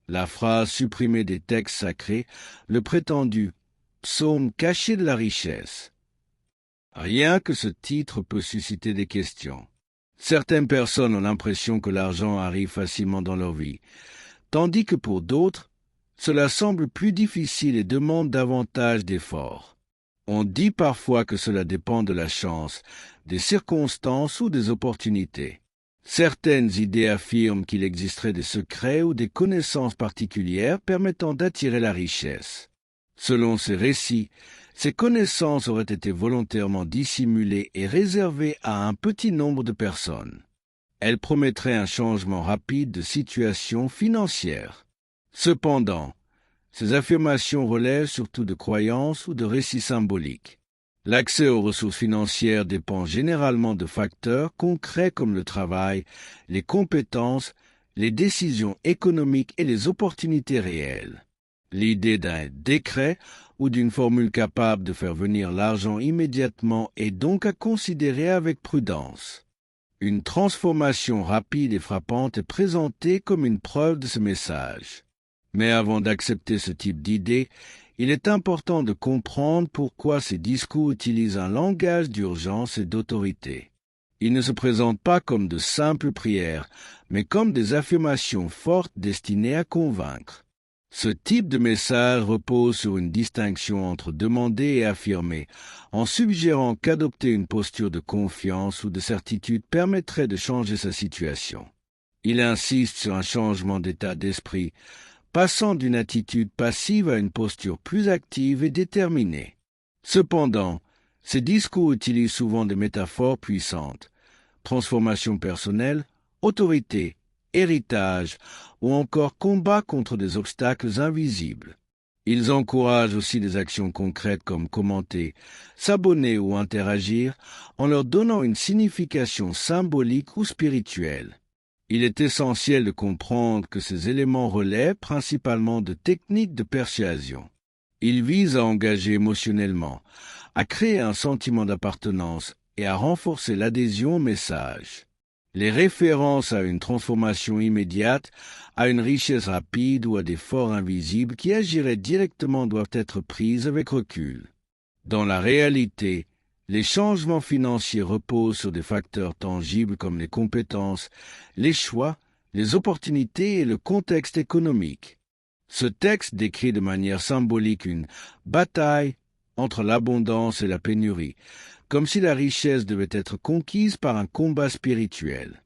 La phrase supprimée des textes sacrés, le prétendu psaume caché de la richesse. Rien que ce titre peut susciter des questions. Certaines personnes ont l'impression que l'argent arrive facilement dans leur vie, tandis que pour d'autres, cela semble plus difficile et demande davantage d'efforts. On dit parfois que cela dépend de la chance, des circonstances ou des opportunités. Certaines idées affirment qu'il existerait des secrets ou des connaissances particulières permettant d'attirer la richesse. Selon ces récits, ces connaissances auraient été volontairement dissimulées et réservées à un petit nombre de personnes. Elles promettraient un changement rapide de situation financière. Cependant, ces affirmations relèvent surtout de croyances ou de récits symboliques. L'accès aux ressources financières dépend généralement de facteurs concrets comme le travail, les compétences, les décisions économiques et les opportunités réelles. L'idée d'un décret ou d'une formule capable de faire venir l'argent immédiatement est donc à considérer avec prudence. Une transformation rapide et frappante est présentée comme une preuve de ce message. Mais avant d'accepter ce type d'idée, il est important de comprendre pourquoi ces discours utilisent un langage d'urgence et d'autorité. Ils ne se présentent pas comme de simples prières, mais comme des affirmations fortes destinées à convaincre. Ce type de message repose sur une distinction entre demander et affirmer, en suggérant qu'adopter une posture de confiance ou de certitude permettrait de changer sa situation. Il insiste sur un changement d'état d'esprit, passant d'une attitude passive à une posture plus active et déterminée. Cependant, ces discours utilisent souvent des métaphores puissantes: transformation personnelle, autorité, héritage ou encore combat contre des obstacles invisibles. Ils encouragent aussi des actions concrètes comme commenter, s'abonner ou interagir en leur donnant une signification symbolique ou spirituelle. Il est essentiel de comprendre que ces éléments relèvent principalement de techniques de persuasion. Ils visent à engager émotionnellement, à créer un sentiment d'appartenance et à renforcer l'adhésion au message. Les références à une transformation immédiate, à une richesse rapide ou à des forces invisibles qui agiraient directement doivent être prises avec recul. Dans la réalité, les changements financiers reposent sur des facteurs tangibles comme les compétences, les choix, les opportunités et le contexte économique. Ce texte décrit de manière symbolique une bataille entre l'abondance et la pénurie, comme si la richesse devait être conquise par un combat spirituel.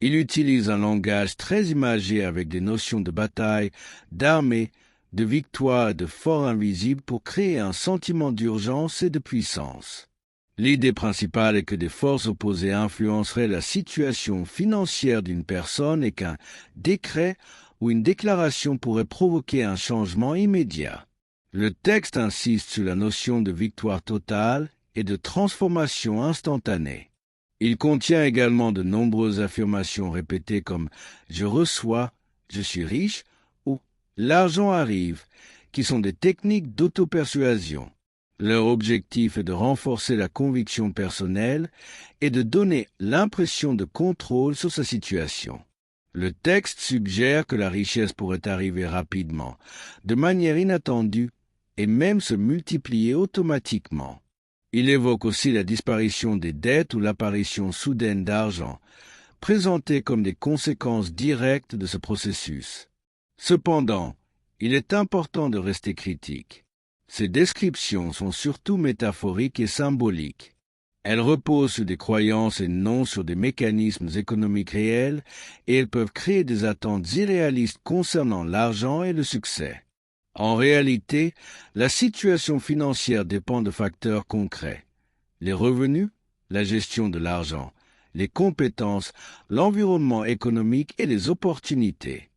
Il utilise un langage très imagé avec des notions de bataille, d'armée, de victoire et de fort invisible pour créer un sentiment d'urgence et de puissance. L'idée principale est que des forces opposées influenceraient la situation financière d'une personne et qu'un décret ou une déclaration pourrait provoquer un changement immédiat. Le texte insiste sur la notion de victoire totale et de transformation instantanée. Il contient également de nombreuses affirmations répétées comme « je reçois »,« je suis riche » ou « l'argent arrive », qui sont des techniques d'autopersuasion. Leur objectif est de renforcer la conviction personnelle et de donner l'impression de contrôle sur sa situation. Le texte suggère que la richesse pourrait arriver rapidement, de manière inattendue, et même se multiplier automatiquement. Il évoque aussi la disparition des dettes ou l'apparition soudaine d'argent, présentées comme des conséquences directes de ce processus. Cependant, il est important de rester critique. Ces descriptions sont surtout métaphoriques et symboliques. Elles reposent sur des croyances et non sur des mécanismes économiques réels, et elles peuvent créer des attentes irréalistes concernant l'argent et le succès. En réalité, la situation financière dépend de facteurs concrets: les revenus, la gestion de l'argent, les compétences, l'environnement économique et les opportunités.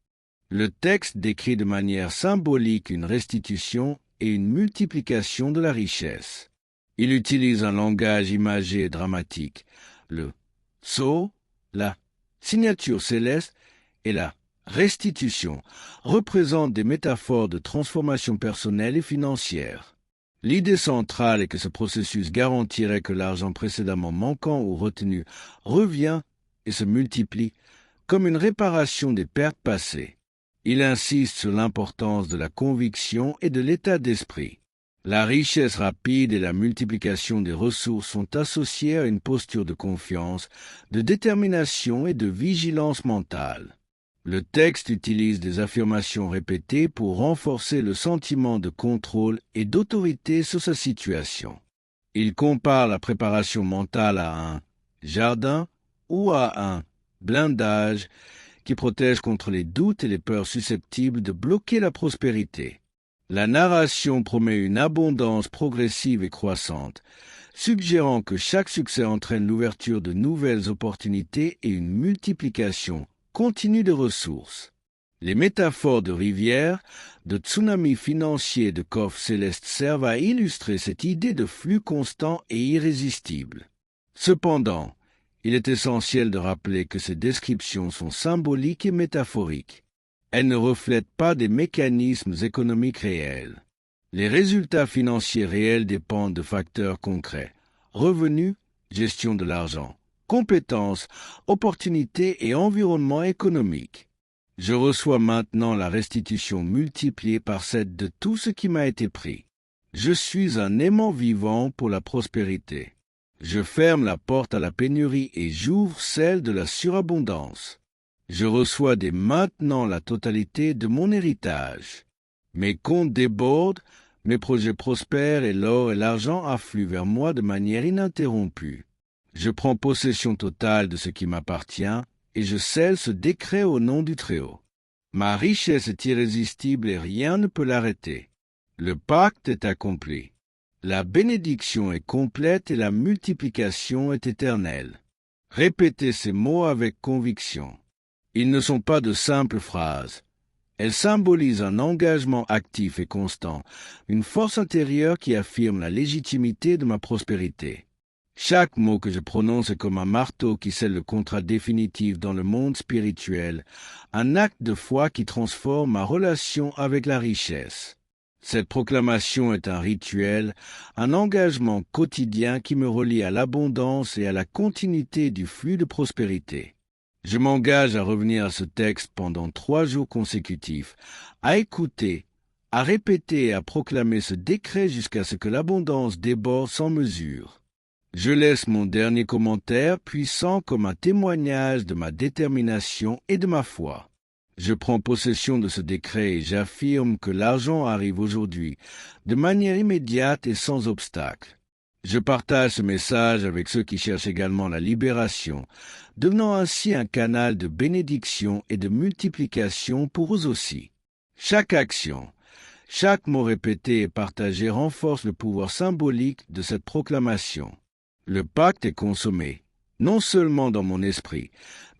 Le texte décrit de manière symbolique une restitution et une multiplication de la richesse. Il utilise un langage imagé et dramatique. Le sceau, la signature céleste et la restitution représentent des métaphores de transformation personnelle et financière. L'idée centrale est que ce processus garantirait que l'argent précédemment manquant ou retenu revient et se multiplie comme une réparation des pertes passées. Il insiste sur l'importance de la conviction et de l'état d'esprit. La richesse rapide et la multiplication des ressources sont associées à une posture de confiance, de détermination et de vigilance mentale. Le texte utilise des affirmations répétées pour renforcer le sentiment de contrôle et d'autorité sur sa situation. Il compare la préparation mentale à un jardin ou à un blindage qui protège contre les doutes et les peurs susceptibles de bloquer la prospérité. La narration promet une abondance progressive et croissante, suggérant que chaque succès entraîne l'ouverture de nouvelles opportunités et une multiplication continue de ressources. Les métaphores de rivières, de tsunamis financiers et de coffres célestes servent à illustrer cette idée de flux constant et irrésistible. Cependant, il est essentiel de rappeler que ces descriptions sont symboliques et métaphoriques. Elles ne reflètent pas des mécanismes économiques réels. Les résultats financiers réels dépendent de facteurs concrets: revenus, gestion de l'argent, compétences, opportunités et environnement économique. Je reçois maintenant la restitution multipliée par 7 de tout ce qui m'a été pris. Je suis un aimant vivant pour la prospérité. Je ferme la porte à la pénurie et j'ouvre celle de la surabondance. Je reçois dès maintenant la totalité de mon héritage. Mes comptes débordent, mes projets prospèrent et l'or et l'argent affluent vers moi de manière ininterrompue. Je prends possession totale de ce qui m'appartient et je scelle ce décret au nom du Très-Haut. Ma richesse est irrésistible et rien ne peut l'arrêter. Le pacte est accompli. La bénédiction est complète et la multiplication est éternelle. Répétez ces mots avec conviction. Ils ne sont pas de simples phrases. Elles symbolisent un engagement actif et constant, une force intérieure qui affirme la légitimité de ma prospérité. Chaque mot que je prononce est comme un marteau qui scelle le contrat définitif dans le monde spirituel, un acte de foi qui transforme ma relation avec la richesse. Cette proclamation est un rituel, un engagement quotidien qui me relie à l'abondance et à la continuité du flux de prospérité. Je m'engage à revenir à ce texte pendant 3 jours consécutifs, à écouter, à répéter et à proclamer ce décret jusqu'à ce que l'abondance déborde sans mesure. Je laisse mon dernier commentaire puissant comme un témoignage de ma détermination et de ma foi. Je prends possession de ce décret et j'affirme que l'argent arrive aujourd'hui, de manière immédiate et sans obstacle. Je partage ce message avec ceux qui cherchent également la libération, devenant ainsi un canal de bénédiction et de multiplication pour eux aussi. Chaque action, chaque mot répété et partagé renforce le pouvoir symbolique de cette proclamation. Le pacte est consommé, non seulement dans mon esprit,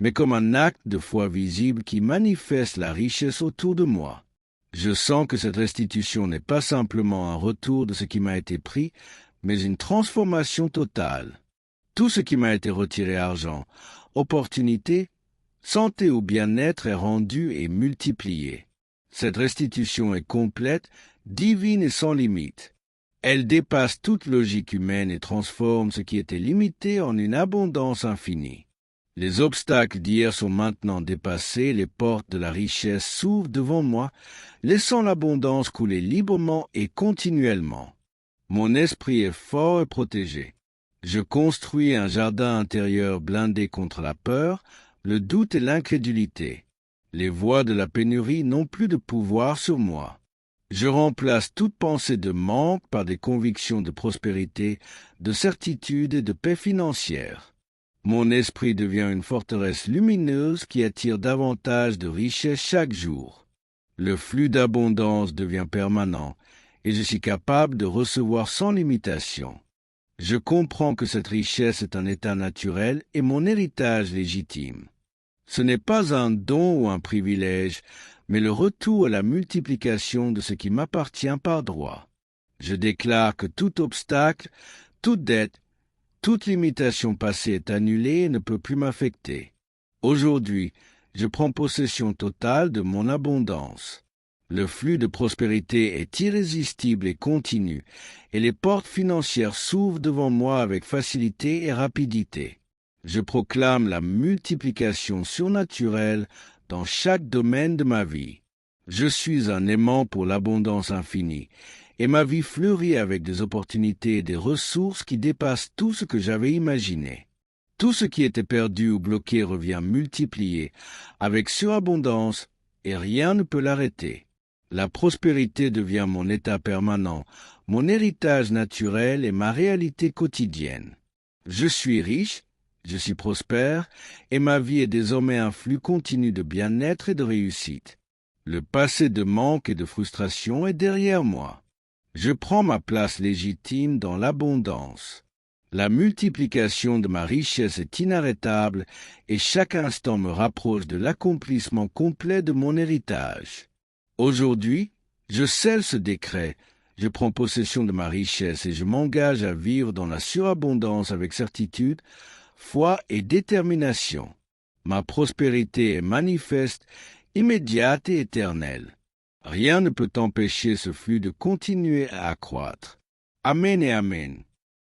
mais comme un acte de foi visible qui manifeste la richesse autour de moi. Je sens que cette restitution n'est pas simplement un retour de ce qui m'a été pris, mais une transformation totale. Tout ce qui m'a été retiré, argent, opportunité, santé ou bien-être, est rendu et multiplié. Cette restitution est complète, divine et sans limite. Elle dépasse toute logique humaine et transforme ce qui était limité en une abondance infinie. Les obstacles d'hier sont maintenant dépassés, les portes de la richesse s'ouvrent devant moi, laissant l'abondance couler librement et continuellement. Mon esprit est fort et protégé. Je construis un jardin intérieur blindé contre la peur, le doute et l'incrédulité. Les voix de la pénurie n'ont plus de pouvoir sur moi. Je remplace toute pensée de manque par des convictions de prospérité, de certitude et de paix financière. Mon esprit devient une forteresse lumineuse qui attire davantage de richesses chaque jour. Le flux d'abondance devient permanent, et je suis capable de recevoir sans limitation. Je comprends que cette richesse est un état naturel et mon héritage légitime. Ce n'est pas un don ou un privilège, mais le retour à la multiplication de ce qui m'appartient par droit. Je déclare que tout obstacle, toute dette, toute limitation passée est annulée et ne peut plus m'affecter. Aujourd'hui, je prends possession totale de mon abondance. Le flux de prospérité est irrésistible et continu, et les portes financières s'ouvrent devant moi avec facilité et rapidité. Je proclame la multiplication surnaturelle dans chaque domaine de ma vie. Je suis un aimant pour l'abondance infinie, et ma vie fleurit avec des opportunités et des ressources qui dépassent tout ce que j'avais imaginé. Tout ce qui était perdu ou bloqué revient multiplié, avec surabondance, et rien ne peut l'arrêter. La prospérité devient mon état permanent, mon héritage naturel et ma réalité quotidienne. Je suis riche, je suis prospère, et ma vie est désormais un flux continu de bien-être et de réussite. Le passé de manque et de frustration est derrière moi. Je prends ma place légitime dans l'abondance. La multiplication de ma richesse est inarrêtable et chaque instant me rapproche de l'accomplissement complet de mon héritage. Aujourd'hui, je scelle ce décret, je prends possession de ma richesse et je m'engage à vivre dans la surabondance avec certitude, foi et détermination. Ma prospérité est manifeste, immédiate et éternelle. Rien ne peut empêcher ce flux de continuer à accroître. Amen et Amen.